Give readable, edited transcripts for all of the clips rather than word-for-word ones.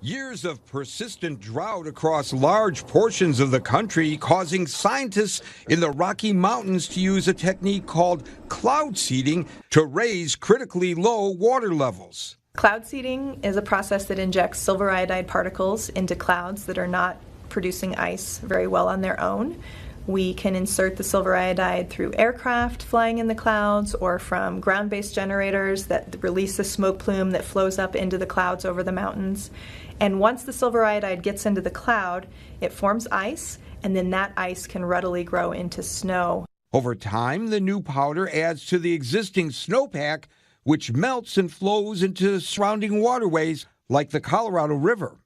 Years of persistent drought across large portions of the country causing scientists in the Rocky Mountains to use a technique called cloud seeding to raise critically low water levels. Cloud seeding is a process that injects silver iodide particles into clouds that are not producing ice very well on their own. We can insert the silver iodide through aircraft flying in the clouds or from ground-based generators that release a smoke plume that flows up into the clouds over the mountains. And once the silver iodide gets into the cloud, it forms ice, and then that ice can readily grow into snow. Over time, the new powder adds to the existing snowpack, which melts and flows into surrounding waterways like the Colorado River.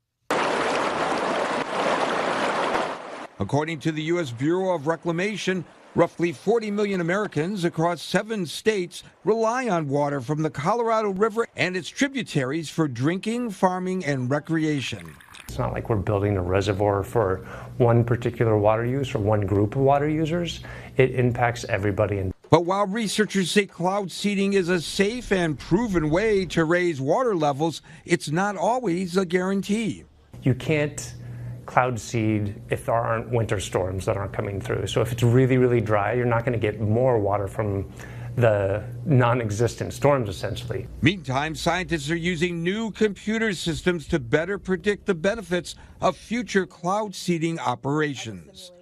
According to the U.S. Bureau of Reclamation, roughly 40 million Americans across 7 states rely on water from the Colorado River and its tributaries for drinking, farming, and recreation. It's not like we're building a reservoir for one particular water use or one group of water users. It impacts everybody. But while researchers say cloud seeding is a safe and proven way to raise water levels, it's not always a guarantee. You can't cloud seed if there aren't winter storms that aren't coming through. So if it's really, really dry, you're not going to get more water from the non-existent storms, essentially. Meantime, scientists are using new computer systems to better predict the benefits of future cloud seeding operations.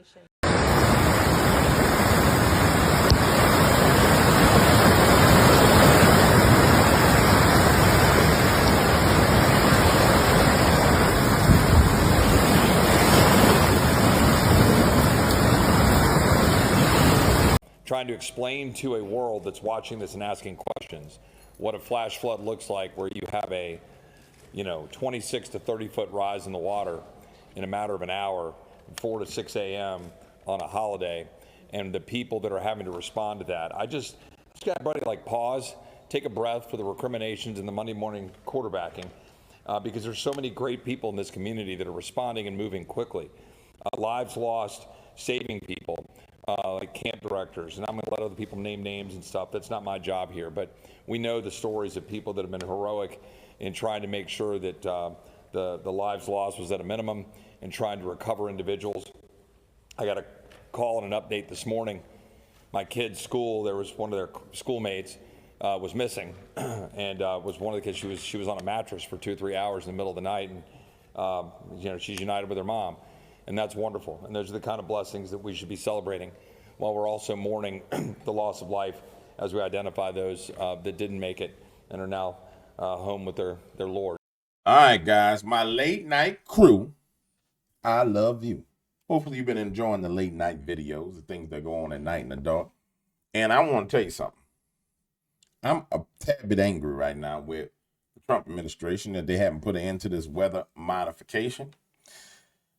Trying to explain to a world that's watching this and asking questions what a flash flood looks like, where you have a 26 to 30 foot rise in the water in a matter of an hour, 4 to 6 a.m. on a holiday, and the people that are having to respond to that. I just got everybody like pause, take a breath for the recriminations and the Monday morning quarterbacking, because there's so many great people in this community that are responding and moving quickly. Lives lost, saving people. Like camp directors, and I'm going to let other people name names and stuff. That's not my job here, but we know the stories of people that have been heroic in trying to make sure that the lives lost was at a minimum and trying to recover individuals. I got a call and an update this morning. My kid's school, there was one of their schoolmates was missing, and was one of the kids. She was on a mattress for 2 or 3 hours in the middle of the night, and she's united with her mom. And that's wonderful. And those are the kind of blessings that we should be celebrating while we're also mourning the loss of life as we identify those that didn't make it and are now home with their Lord. All right, guys, my late night crew, I love you. Hopefully you've been enjoying the late night videos, the things that go on at night in the dark. And I want to tell you something. I'm a tad bit angry right now with the Trump administration that they haven't put an end to this weather modification.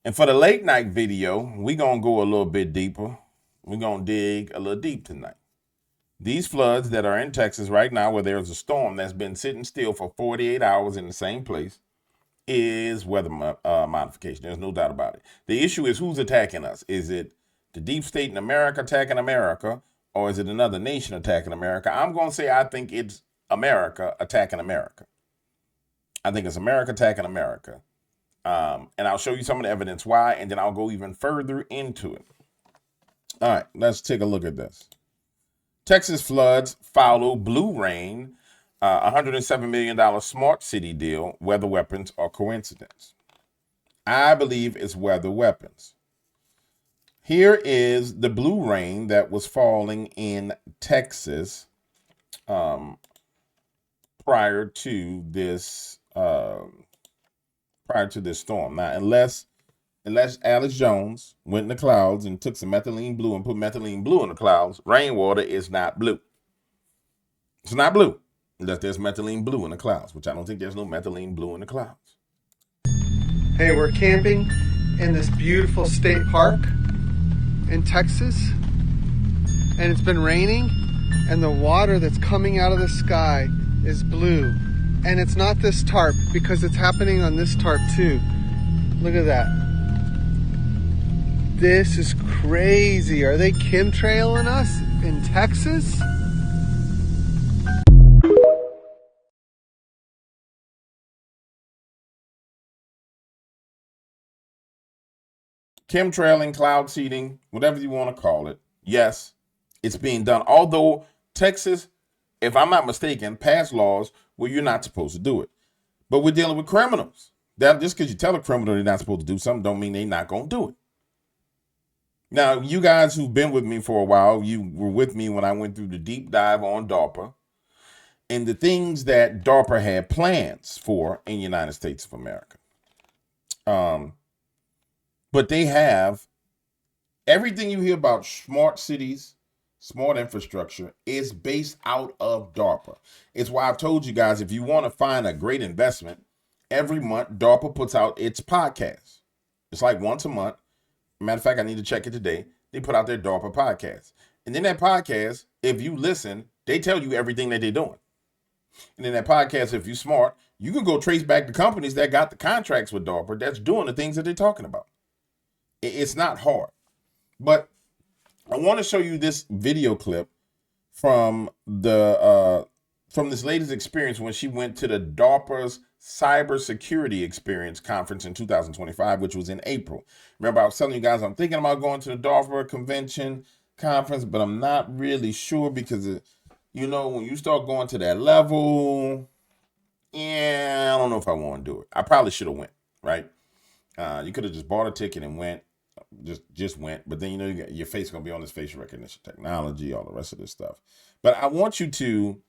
And for the late night video, we're going to go a little bit deeper. We're going to dig a little deep tonight. These floods that are in Texas right now, where there's a storm that's been sitting still for 48 hours in the same place, is weather modification. There's no doubt about it. The issue is who's attacking us. Is it the deep state in America attacking America, or is it another nation attacking America? I'm going to say I think it's America attacking America. I think it's America attacking America. And I'll show you some of the evidence why, and then I'll go even further into it. All right, let's take a look at this. Texas floods follow blue rain, $107 million smart city deal, weather weapons or coincidence. I believe it's weather weapons. Here is the blue rain that was falling in Texas prior to this storm. Now, unless Alex Jones went in the clouds and took some methylene blue and put methylene blue in the clouds, rainwater is not blue. It's not blue unless there's methylene blue in the clouds, which I don't think there's no methylene blue in the clouds. Hey, we're camping in this beautiful state park in Texas, and it's been raining, and the water that's coming out of the sky is blue. And it's not this tarp, because it's happening on this tarp too. Look at that. This is crazy. Are they chemtrailing us in Texas? chemtrailing, cloud seeding, whatever you want to call it. Yes, it's being done. Although Texas, if I'm not mistaken, passed laws where you're not supposed to do it. But we're dealing with criminals. That just because you tell a criminal they're not supposed to do something don't mean they're not going to do it. Now, you guys who've been with me for a while, you were with me when I went through the deep dive on DARPA and the things that DARPA had plans for in the United States of America. But they have everything you hear about smart cities, smart infrastructure is based out of DARPA. It's why I've told you guys, if you want to find a great investment, every month DARPA puts out its podcast. It's like once a month. Matter of fact, I need to check it today. They put out their DARPA podcast. And in that podcast, if you listen, they tell you everything that they're doing. And in that podcast, if you're smart, you can go trace back the companies that got the contracts with DARPA that's doing the things that they're talking about. It's not hard. But I want to show you this video clip from this lady's experience when she went to the DARPA's Cybersecurity Experience Conference in 2025, which was in April. Remember, I was telling you guys I'm thinking about going to the DARPA convention conference, but I'm not really sure because, when you start going to that level, I don't know if I want to do it. I probably should have went, right? You could have just bought a ticket and went, just went. But then, your face going to be on this facial recognition technology, all the rest of this stuff. But I want you to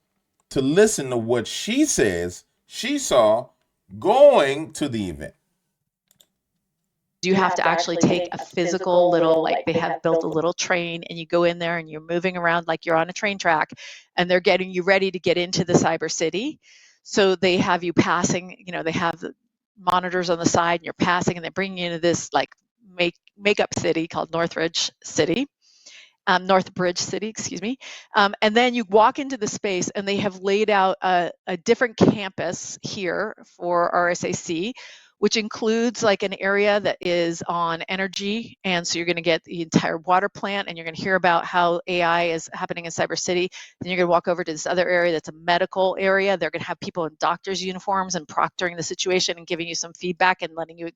listen to what she says she saw going to the event. You have to actually take a physical little, like they have built a little train and you go in there and you're moving around like you're on a train track and they're getting you ready to get into the cyber city. So they have you passing, they have the monitors on the side and you're passing and they bring you into this like makeup city called Northbridge City, excuse me. And then you walk into the space and they have laid out a different campus here for RSAC, which includes like an area that is on energy. And so you're going to get the entire water plant and you're going to hear about how AI is happening in Cyber City. Then you're going to walk over to this other area that's a medical area. They're going to have people in doctors' uniforms and proctoring the situation and giving you some feedback and letting you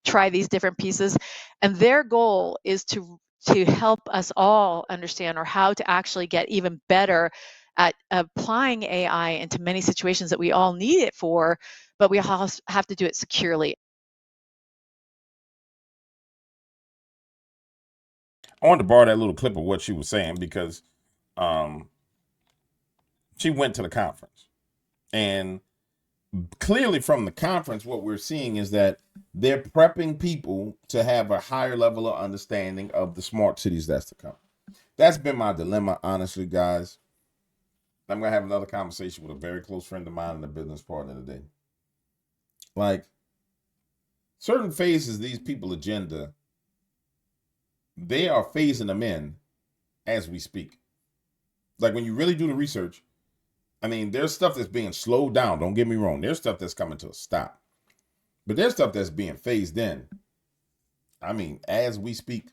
try these different pieces. And their goal is to help us all understand or how to actually get even better at applying AI into many situations that we all need it for, but we all have to do it securely. I wanted to borrow that little clip of what she was saying because she went to the conference. And clearly from the conference, what we're seeing is that they're prepping people to have a higher level of understanding of the smart cities that's to come. That's been my dilemma, honestly, guys. I'm going to have another conversation with a very close friend of mine and a business partner today. Like, certain phases, these people's agenda, they are phasing them in as we speak. Like, when you really do the research, there's stuff that's being slowed down. Don't get me wrong. There's stuff that's coming to a stop. But there's stuff that's being phased in. As we speak.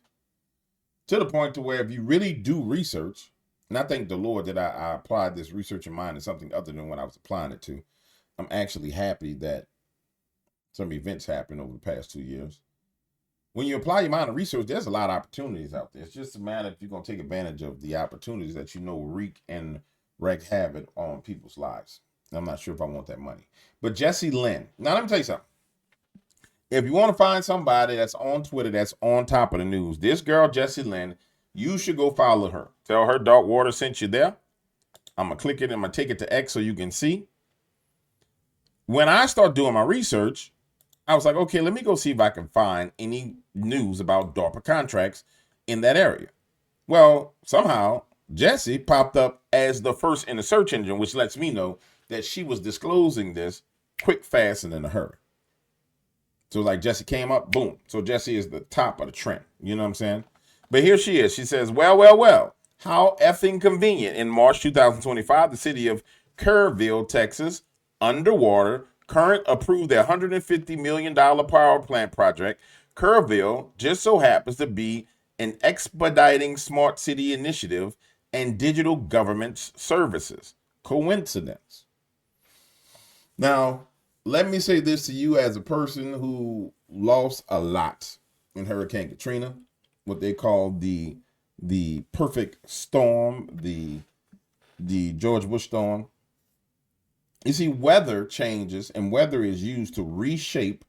To the point to where if you really do research, and I thank the Lord that I applied this research in mind to something other than what I was applying it to. I'm actually happy that some events happened over the past 2 years. When you apply your mind to research, there's a lot of opportunities out there. It's just a matter if you're going to take advantage of the opportunities that wreak and wreak havoc on people's lives. I'm not sure if I want that money. But Jessie Lynn. Now, let me tell you something. If you want to find somebody that's on Twitter that's on top of the news, this girl, Jessie Lynn, you should go follow her. Tell her Dark Water sent you there. I'm going to click it and I'm going to take it to X so you can see. When I start doing my research, I was like, okay, let me go see if I can find any news about DARPA contracts in that area. Well, somehow Jessie popped up as the first in the search engine, which lets me know that she was disclosing this quick, fast, and in a hurry. So like Jessie came up, boom. So Jessie is the top of the trend. You know what I'm saying? But here she is. She says, well, how effing convenient. In March 2025, the city of Kerrville, Texas, underwater, current approved their $150 million power plant project. Kerrville just so happens to be an expediting smart city initiative and digital government services. Coincidence? Now, let me say this to you as a person who lost a lot in Hurricane Katrina, what they call the perfect storm, the George Bush storm. You see, weather changes, and weather is used to reshape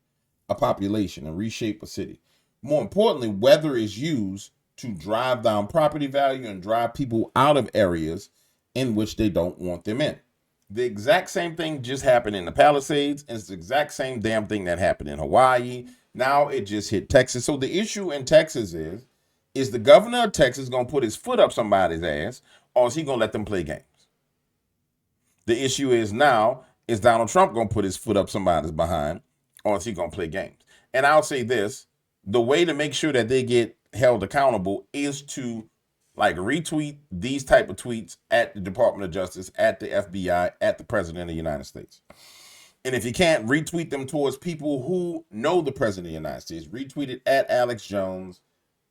a population and reshape a city. More importantly, weather is used to drive down property value and drive people out of areas in which they don't want them in. The exact same thing just happened in the Palisades, and it's the exact same damn thing that happened in Hawaii. Now it just hit Texas. So the issue in Texas is the governor of Texas going to put his foot up somebody's ass, or is he going to let them play games? The issue is now, is Donald Trump going to put his foot up somebody's behind, or is he going to play games? And I'll say this, the way to make sure that they get held accountable is to like retweet these type of tweets at the Department of Justice, at the FBI, at the President of the United States. And if you can't, retweet them towards people who know the President of the United States. Retweet it at Alex Jones,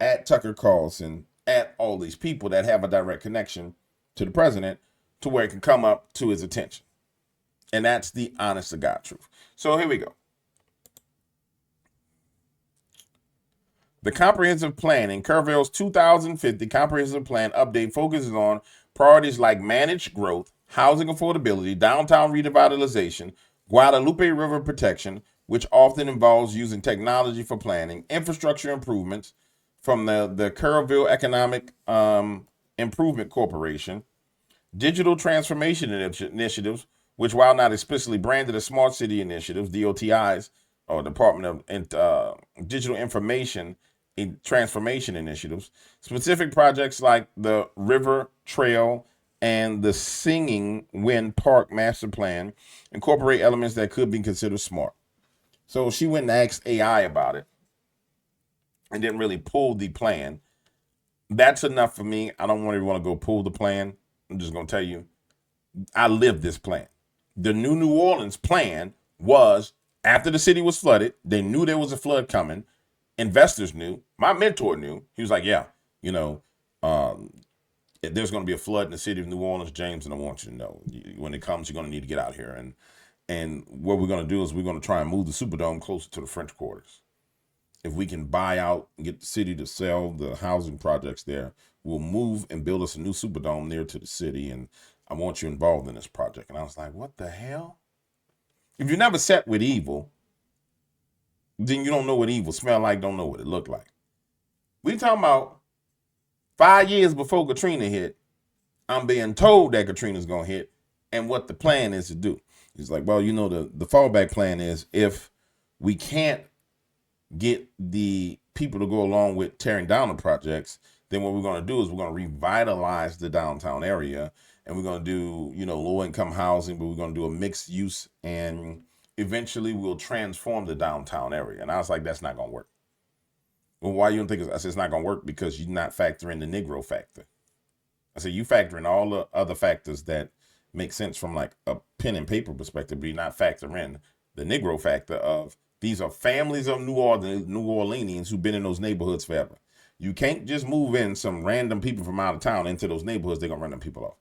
at Tucker Carlson, at all these people that have a direct connection to the president, to where it can come up to his attention. And that's the honest to God truth. So here we go. The comprehensive plan in Kerrville's 2050 comprehensive plan update focuses on priorities like managed growth, housing affordability, downtown revitalization, Guadalupe River protection, which often involves using technology for planning, infrastructure improvements from the Kerrville Economic Improvement Corporation, digital transformation initiatives, which while not explicitly branded as smart city initiatives, DOTIs, or Department of Digital Information Transformation Initiatives, specific projects like the River Trail and the Singing Wind Park Master Plan incorporate elements that could be considered smart. So she went and asked AI about it and didn't really pull the plan. That's enough for me. I don't really want to go pull the plan. I'm just going to tell you, I lived this plan. The New Orleans plan was, after the city was flooded, they knew there was a flood coming. Investors knew. My mentor knew. He was like, yeah, you know, there's going to be a flood in the city of New Orleans, James, and I want you to know, when it comes, you're going to need to get out here. And what we're going to do is we're going to try and move the Superdome closer to the French Quarters. If we can buy out and get the city to sell the housing projects there, we'll move and build us a new Superdome near to the city. And I want you involved in this project. And I was like, what the hell? If you never sat with evil, then you don't know what evil smell like, don't know what it looked like. We talking about 5 years before Katrina hit, I'm being told that Katrina's going to hit and what the plan is to do. He's like, well, you know, the fallback plan is if we can't get the people to go along with tearing down the projects, then what we're going to do is we're going to revitalize the downtown area, and we're going to do, you know, low income housing, but we're going to do a mixed use, and eventually we'll transform the downtown area. And I was like, that's not going to work. Well, why you don't think I said it's not going to work? Because you're not factoring the Negro factor. I said, you factor in all the other factors that make sense from like a pen and paper perspective, but you're not factoring in the Negro factor of these are families of New Orleanians who've been in those neighborhoods forever. You can't just move in some random people from out of town into those neighborhoods. They're going to run them people off.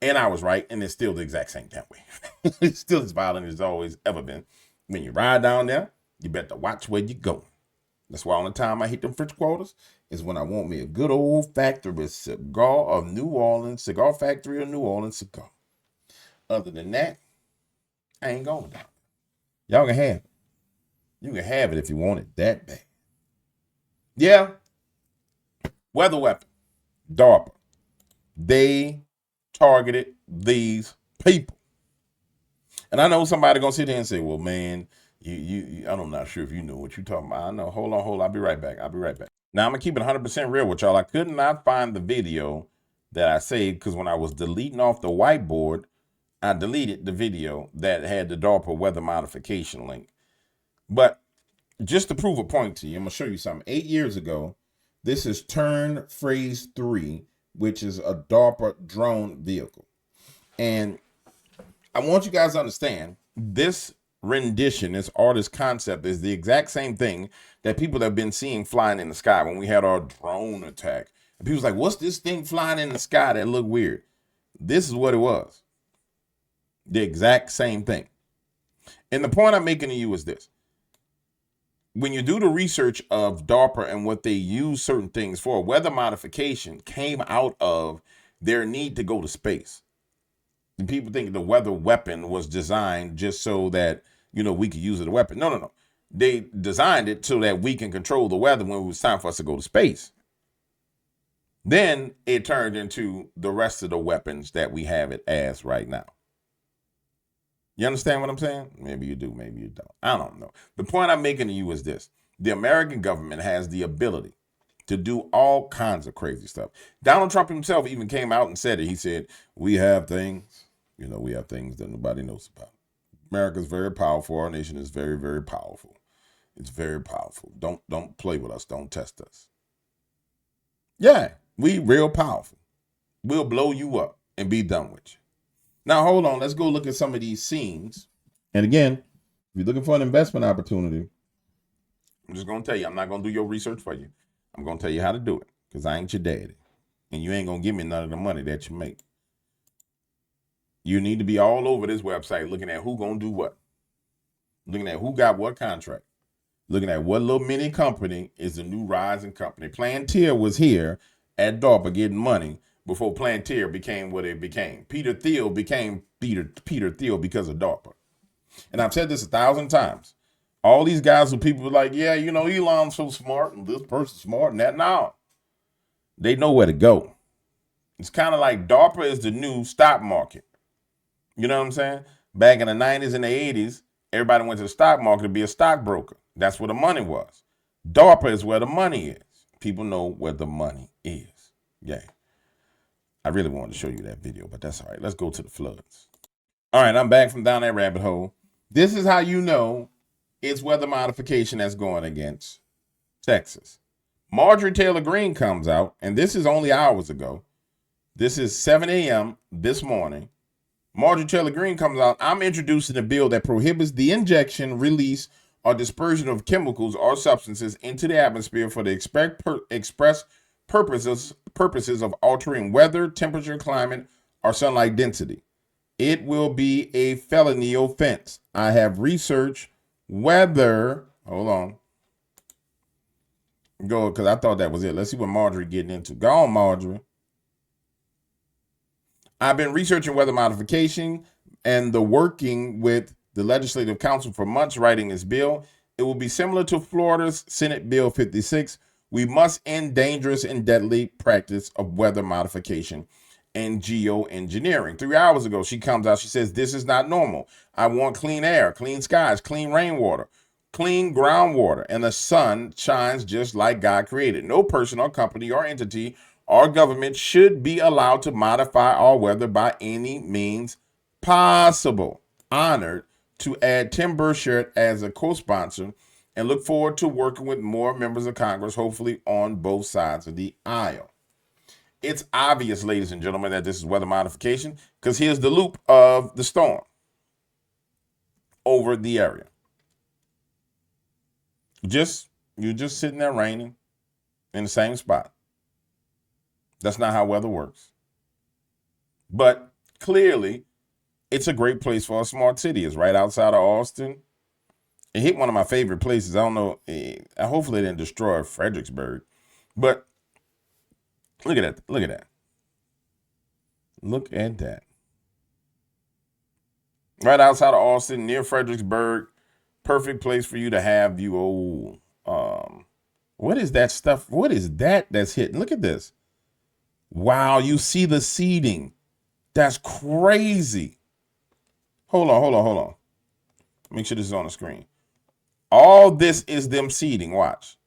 And I was right, and it's still the exact same damn way. It's still as violent as it's always ever been. When you ride down there, you better watch where you go. That's why on the time I hit them French Quarters is when I want me a good old factory cigar of New Orleans, cigar factory of New Orleans cigar. Other than that, I ain't going down. Y'all can have it. You can have it if you want it that bad. Yeah. Weather weapon. DARPA. They targeted these people. And I know somebody gonna sit here and say, well, man, I'm not sure if you know what you're talking about. I know. Hold on. I'll be right back. Now, I'm gonna keep it 100% real with y'all. I could not find the video that I saved because when I was deleting off the whiteboard, I deleted the video that had the DARPA weather modification link. But just to prove a point to you, I'm gonna show you something. 8 years ago, this is Turn Phase 3, which is a DARPA drone vehicle. And I want you guys to understand this rendition, this artist concept is the exact same thing that people have been seeing flying in the sky when we had our drone attack. And people's like, what's this thing flying in the sky that look weird? This is what it was. The exact same thing. And the point I'm making to you is this. when you do the research of DARPA and what they use certain things for, weather modification came out of their need to go to space. And people think the weather weapon was designed just so that, we could use it as a weapon. No, no, no. They designed it so that we can control the weather when it was time for us to go to space. Then it turned into the rest of the weapons that we have it as right now. You understand what I'm saying? Maybe you do, maybe you don't. I don't know. The point I'm making to you is this. The American government has the ability to do all kinds of crazy stuff. Donald Trump himself even came out and said it. He said, we have things, we have things that nobody knows about. America's very powerful. Our nation is very, very powerful. It's very powerful. Don't play with us. Don't test us. Yeah, we real powerful. We'll blow you up and be done with you. Now, hold on. Let's go look at some of these scenes. And again, if you're looking for an investment opportunity, I'm just going to tell you, I'm not going to do your research for you. I'm going to tell you how to do it because I ain't your daddy. And you ain't going to give me none of the money that you make. You need to be all over this website looking at who going to do what. Looking at who got what contract. Looking at what little mini company is the new rising company. Palantir was here at DARPA getting money before Palantir became what it became. Peter Thiel became Peter Thiel because of DARPA. And I've said this 1,000 times. All these guys who people are like, yeah, Elon's so smart and this person's smart and that. No, they know where to go. It's kind of like DARPA is the new stock market. You know what I'm saying? Back in the 90s and the 80s, everybody went to the stock market to be a stockbroker. That's where the money was. DARPA is where the money is. People know where the money is. Yeah. I really wanted to show you that video, but that's all right. Let's go to the floods. All right, I'm back from down that rabbit hole. This is how you know it's weather modification that's going against Texas. Marjorie Taylor Greene comes out, and this is only hours ago. This is 7 a.m. this morning. Marjorie Taylor Greene comes out. I'm introducing a bill that prohibits the injection, release, or dispersion of chemicals or substances into the atmosphere for the express purposes of altering weather, temperature, climate, or sunlight density. It will be a felony offense. I have researched whether, hold on. Go, because I thought that was it. Let's see what Marjorie getting into. Go on, Marjorie. I've been researching weather modification and the working with the Legislative Council for months writing this bill. It will be similar to Florida's Senate Bill 56. We must end dangerous and deadly practice of weather modification and geoengineering. 3 hours ago, she comes out. She says, this is not normal. I want clean air, clean skies, clean rainwater, clean groundwater, and the sun shines just like God created. No person or company or entity or government should be allowed to modify our weather by any means possible. Honored to add Tim Burchett as a co-sponsor and look forward to working with more members of Congress, hopefully on both sides of the aisle. It's obvious, ladies and gentlemen, that this is weather modification because here's the loop of the storm over the area. You're just sitting there raining in the same spot. That's not how weather works. But clearly, it's a great place for a smart city. It's right outside of Austin. It hit one of my favorite places. I don't know. Hopefully, it didn't destroy Fredericksburg. But look at that. Look at that. Look at that. Right outside of Austin, near Fredericksburg. Perfect place for you to have you old. What is that stuff? What is that that's hitting? Look at this. Wow, you see the seeding. That's crazy. Hold on. Make sure this is on the screen. All this is them seeding. Watch.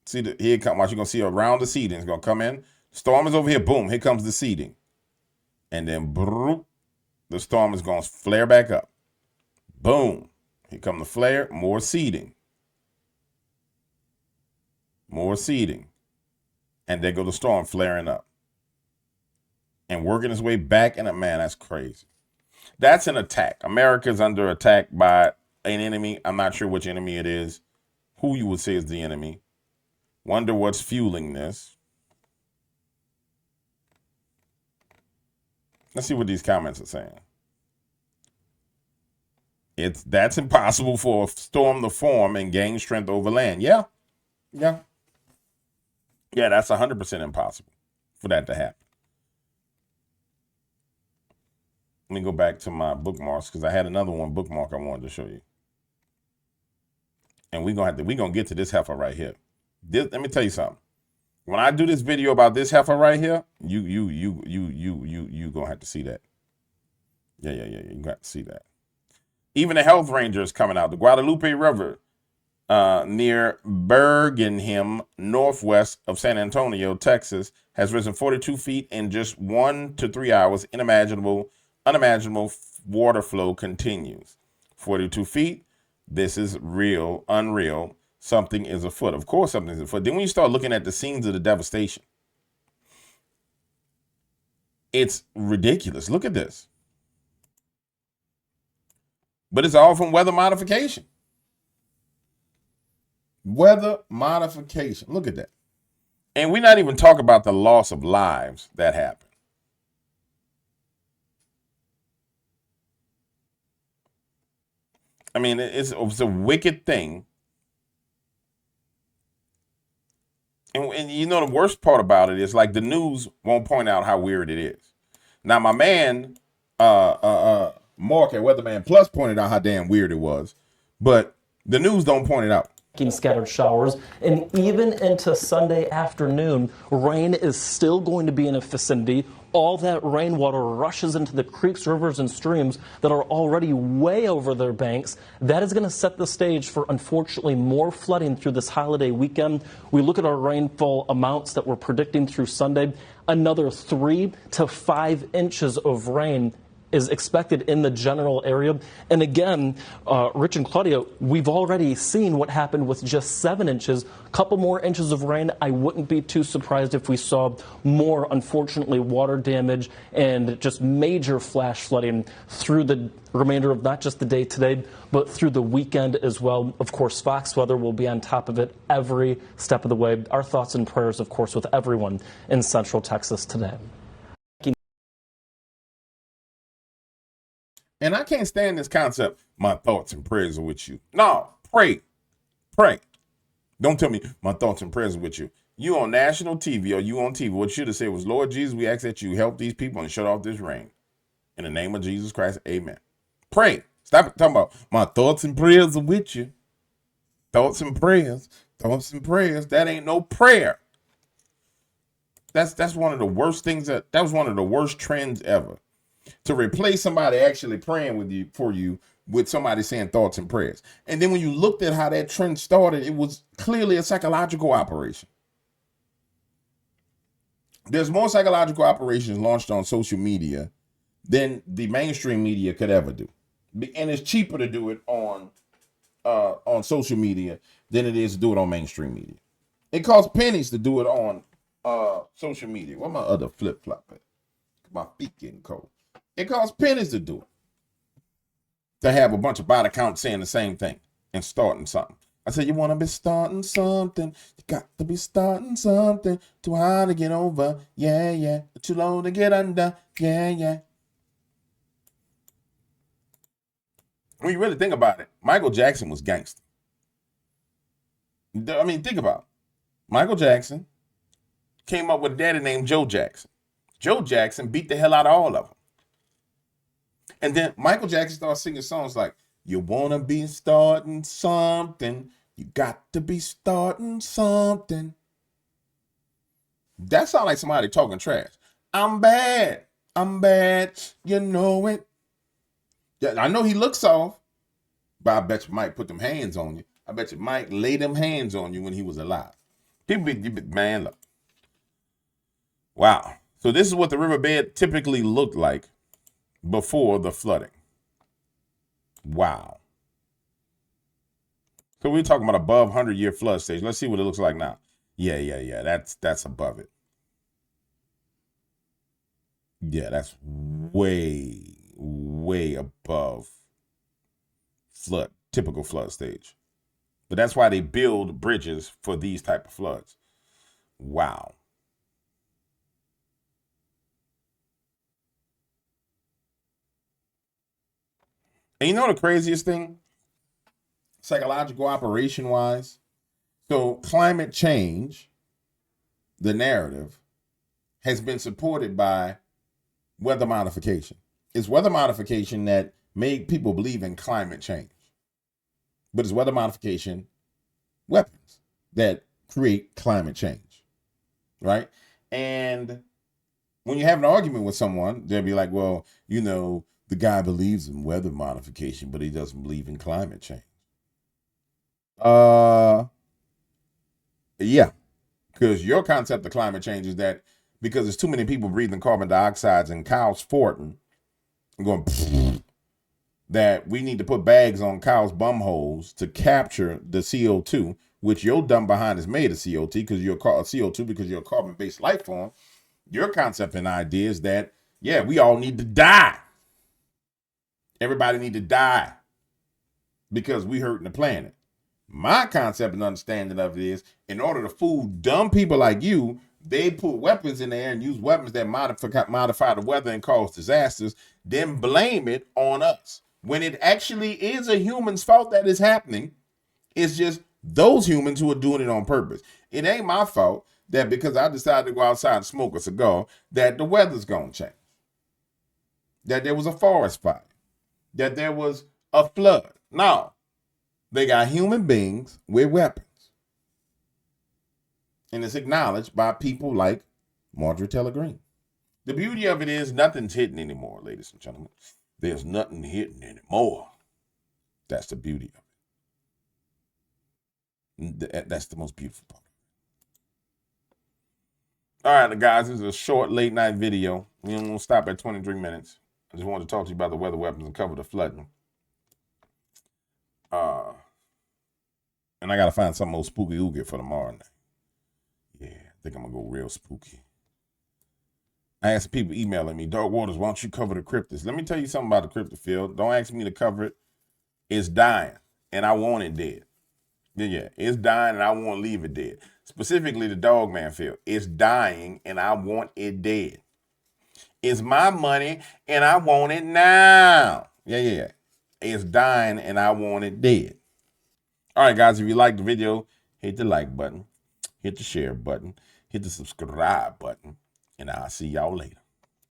See, here it comes. Watch, you're going to see around the seeding. It's going to come in. Storm is over here. Boom, here comes the seeding. And then the storm is going to flare back up. Boom. Here come the flare. More seeding. More seeding. And there go the storm flaring up. And working its way back in. Man, that's crazy. That's an attack. America's under attack by an enemy. I'm not sure which enemy it is. Who you would say is the enemy. Wonder what's fueling this. Let's see what these comments are saying. That's impossible for a storm to form and gain strength over land. Yeah. That's 100% impossible for that to happen. Let me go back to my bookmarks because I had another one bookmark I wanted to show you. And we're gonna get to this heifer right here. Let me tell you something. When I do this video about this heifer right here, you gonna have to see that. Yeah. You got to see that. Even the health ranger is coming out. The Guadalupe River near Bergenham, northwest of San Antonio, Texas, has risen 42 feet in just 1 to 3 hours. Unimaginable water flow continues. 42 feet. This is real, unreal. Something is afoot. Of course, something is afoot. Then when you start looking at the scenes of the devastation, it's ridiculous. Look at this. But it's all from weather modification. Weather modification. Look at that. And we're not even talking about the loss of lives that happened. I mean, it's a wicked thing. And you know, the worst part about it is like the news won't point out how weird it is. Now, my man, Mark at Weatherman Plus pointed out how damn weird it was, but the news don't point it out. Scattered showers, and even into Sunday afternoon, rain is still going to be in a vicinity. All that rainwater rushes into the creeks, rivers, and streams that are already way over their banks. That is going to set the stage for, unfortunately, more flooding through this holiday weekend. We look at our rainfall amounts that we're predicting through Sunday. Another 3 to 5 inches of rain is expected in the general area. And again, Rich and Claudia, we've already seen what happened with just 7 inches. A couple more inches of rain, I wouldn't be too surprised if we saw more, unfortunately, water damage and just major flash flooding through the remainder of not just the day today, but through the weekend as well. Of course, Fox Weather will be on top of it every step of the way. Our thoughts and prayers, of course, with everyone in Central Texas today. And I can't stand this concept. My thoughts and prayers are with you. No, pray. Don't tell me my thoughts and prayers are with you. You on national TV or you on TV, what you should have said was, Lord Jesus, we ask that you help these people and shut off this rain. In the name of Jesus Christ, amen. Pray. Stop talking about my thoughts and prayers are with you. Thoughts and prayers. That ain't no prayer. That's one of the worst things that was one of the worst trends ever. To replace somebody actually praying with you with somebody saying thoughts and prayers. And then when you looked at how that trend started, it was clearly a psychological operation. There's more psychological operations launched on social media than the mainstream media could ever do. And it's cheaper to do it on social media than it is to do it on mainstream media. It costs pennies to do it on social media. Where my other flip-flop at? My feet getting cold. It costs pennies to do it. To have a bunch of bot accounts saying the same thing and starting something. I said, you want to be starting something. You got to be starting something. Too high to get over. Yeah. Too low to get under. Yeah. When you really think about it, Michael Jackson was gangster. I mean, think about it. Michael Jackson came up with a daddy named Joe Jackson. Joe Jackson beat the hell out of all of them. And then Michael Jackson started singing songs like, you want to be starting something. You got to be starting something. That sounds like somebody talking trash. I'm bad. You know it. Yeah, I know he looks soft, but I bet you Mike put them hands on you. I bet you Mike laid them hands on you when he was alive. Man, look. Wow. So this is what the riverbed typically looked like before the flooding. Wow. So we're talking about above 100-year flood stage. Let's see what it looks like now. Yeah. That's above it. Yeah, that's way above typical flood stage. But that's why they build bridges for these type of floods. Wow. And you know the craziest thing? Psychological operation wise. So climate change, the narrative, has been supported by weather modification. It's weather modification that made people believe in climate change. But it's weather modification weapons that create climate change, right? And when you have an argument with someone, they'll be like, well, you know, the guy believes in weather modification, but he doesn't believe in climate change. Yeah, because your concept of climate change is that because there's too many people breathing carbon dioxide and cows farting and going, that we need to put bags on cows' bum holes to capture the CO2, which your dumb behind is made of CO2 because you're a carbon-based life form. Your concept and idea is that, yeah, we all need to die. Everybody need to die because we hurting the planet. My concept and understanding of it is, in order to fool dumb people like you, they put weapons in there and use weapons that modify the weather and cause disasters, then blame it on us. When it actually is a human's fault that is happening, it's just those humans who are doing it on purpose. It ain't my fault that because I decided to go outside and smoke a cigar, that the weather's gonna change. That there was a forest fire. That there was a flood. No. They got human beings with weapons. And it's acknowledged by people like Marjorie Taylor Greene. The beauty of it is nothing's hidden anymore, ladies and gentlemen. There's nothing hidden anymore. That's the beauty of it. That's the most beautiful part. All right, guys, this is a short late night video. We're going to stop at 23 minutes. I just wanted to talk to you about the weather weapons and cover the flooding. And I got to find something more spooky oogie for tomorrow night. Yeah, I think I'm going to go real spooky. I had some people emailing me, Dark Waters, why don't you cover the cryptids? Let me tell you something about the cryptid field. Don't ask me to cover it. It's dying, and I want it dead. Yeah, it's dying, and I won't leave it dead. Specifically, the Dogman field. It's dying, and I want it dead. It's my money, and I want it now. Yeah. It's dying, and I want it dead. All right, guys, if you liked the video, hit the like button, hit the share button, hit the subscribe button, and I'll see y'all later.